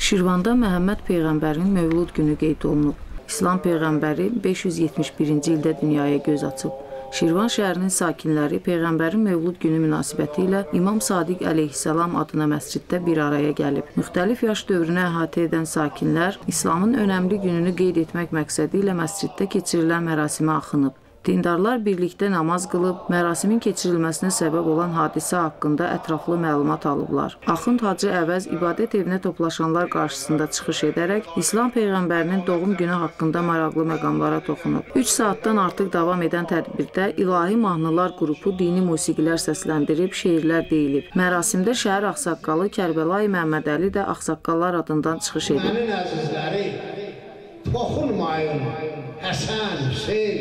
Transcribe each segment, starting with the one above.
Şirvanda Məhəmməd Peyğəmbərin Mövlud günü qeyd olunub. İslam Peyğəmbəri 571-ci ildə dünyaya göz açıb. Şirvan şəhərinin sakinləri Peyğəmbərin Mövlud günü münasibəti ilə İmam Sadiq əleyhissalam adına məsciddə bir araya gəlib. Müxtəlif yaş dövrünü əhatə edən sakinlər İslamın önəmli gününü qeyd etmək məqsədi ilə məsciddə keçirilən mərasimə axınıb. Dindarlar birlikdə namaz qılıb, mərasimin keçirilməsinə səbəb olan hadisə haqqında ətraflı məlumat alıblar. Axund Hacı Əvəz ibadət evinə toplaşanlar qarşısında çıxış edərək İslam Peyğəmbərinin doğum günü haqqında maraqlı məqamlara toxunub. 3 saatdan artıq davam edən tədbirdə İlahi Mahnılar qrupu dini musiqilər səsləndirib, şeirlər deyilib. Mərasimdə şəhər ağsaqqalı Kərbəlayi Məmmədəli də ağsaqqallar adından çıxış edib. Mənim əzizləri, toxunmayın, Həsən, Hüseyn,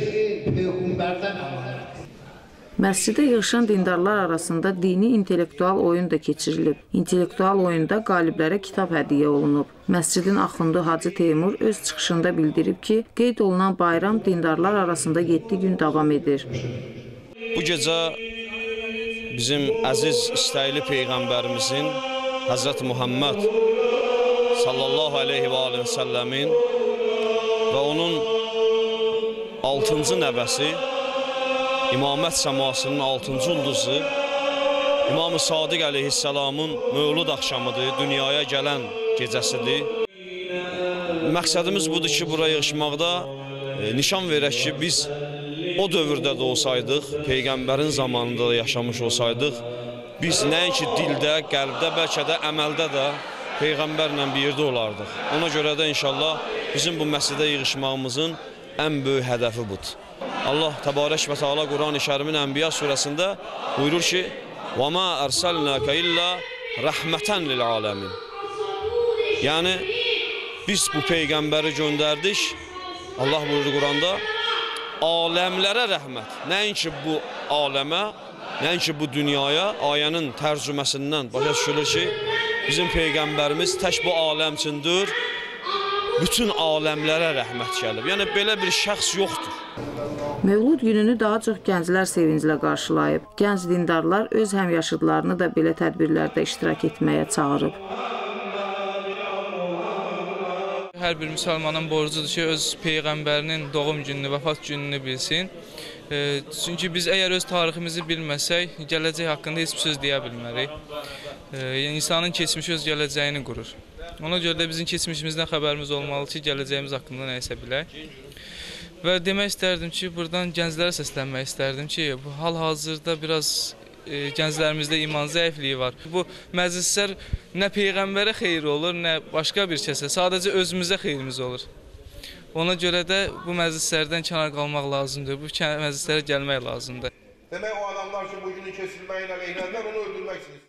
Peyğəmbərdən əmanət. Məscidə yığışan dindarlar arasında dini intellektual oyun da keçirilib. İntellektual oyunda qaliblərə kitab hədiyyə olunub. Məscidin axundu Hacı Teymur öz çıxışında bildirib ki, qeyd olunan bayram dindarlar arasında 7 gün davam edir. Bu gecə bizim əziz, istəkli Peyğəmbərimizin Həzrət Muhammed sallallahu aleyhi və aleyhi və səlləmin və onun 6-cı nəvəsi, İmamət səmasının 6-cı ulduzu, İmam-ı Sadiq əleyhissalamın Mövlud axşamıdır, dünyaya gələn gecəsidir. Məqsədimiz budur ki, buraya yığışmaqda nişan verək ki, biz o dövrdə də olsaydıq, Peyğəmbərin zamanında da yaşamış olsaydıq, biz nəinki dildə, qəlbdə, bəlkə də əməldə də Peyğəmbərlə bir yerdə olardıq. Ona görə də inşallah bizim bu məscidə yığışmağımızın ən böyük hədəfi budur. Allah Təbarək və Teala Quran-ı Kərimin Ənbiya surəsində buyurur ki, وَمَا أَرْسَلْنَاكَ إِلَّا رَحْمَةً لِلْعَالَمِينَ. Yəni, biz bu Peyğəmbəri göndərdik, Allah buyurur Quranda, aləmlərə rəhmət. Nəinki bu aləmə, nəinki bu dünyaya, ayənin tərcüməsindən başa düşülür ki, bizim Peyğəmbərimiz tək bu aləm üçündür, bütün aləmlərə rəhmət gəlib. Yəni, belə bir şəxs yoxdur. Mövlud gününü daha çox gənclər sevinclə qarşılayıb. Gənc dindarlar öz həmyaşıdlarını da belə tədbirlərdə iştirak etməyə çağırıb. Hər bir müsəlmanın borcudur ki, öz Peyğəmbərinin doğum gününü, vəfat gününü bilsin. Çünki biz əgər öz tariximizi bilməsək, gələcək haqqında heç bir söz deyə bilmərik. İnsanın keçmişi öz gələcəyini qurur. Ona görə də bizim keçmişimizdən xəbərimiz olmalı ki, gələcəyimiz haqqında nəyisə bilək. Və demək istərdim ki, buradan gənclərə səslənmək istərdim ki, hal-hazırda biraz gənclərimizdə iman zəifliyi var. Bu məclislər nə Peyğəmbərə xeyir olur, nə başqa bir kəsə, sadəcə özümüzə xeyrimiz olur. Ona görə də bu məclislərdən kənar qalmaq lazımdır, bu məclislərə gəlmək lazımdır. Demək o adamlar ki, bugünün kesilməyinə eylənlər, onu öldürmək istəyir.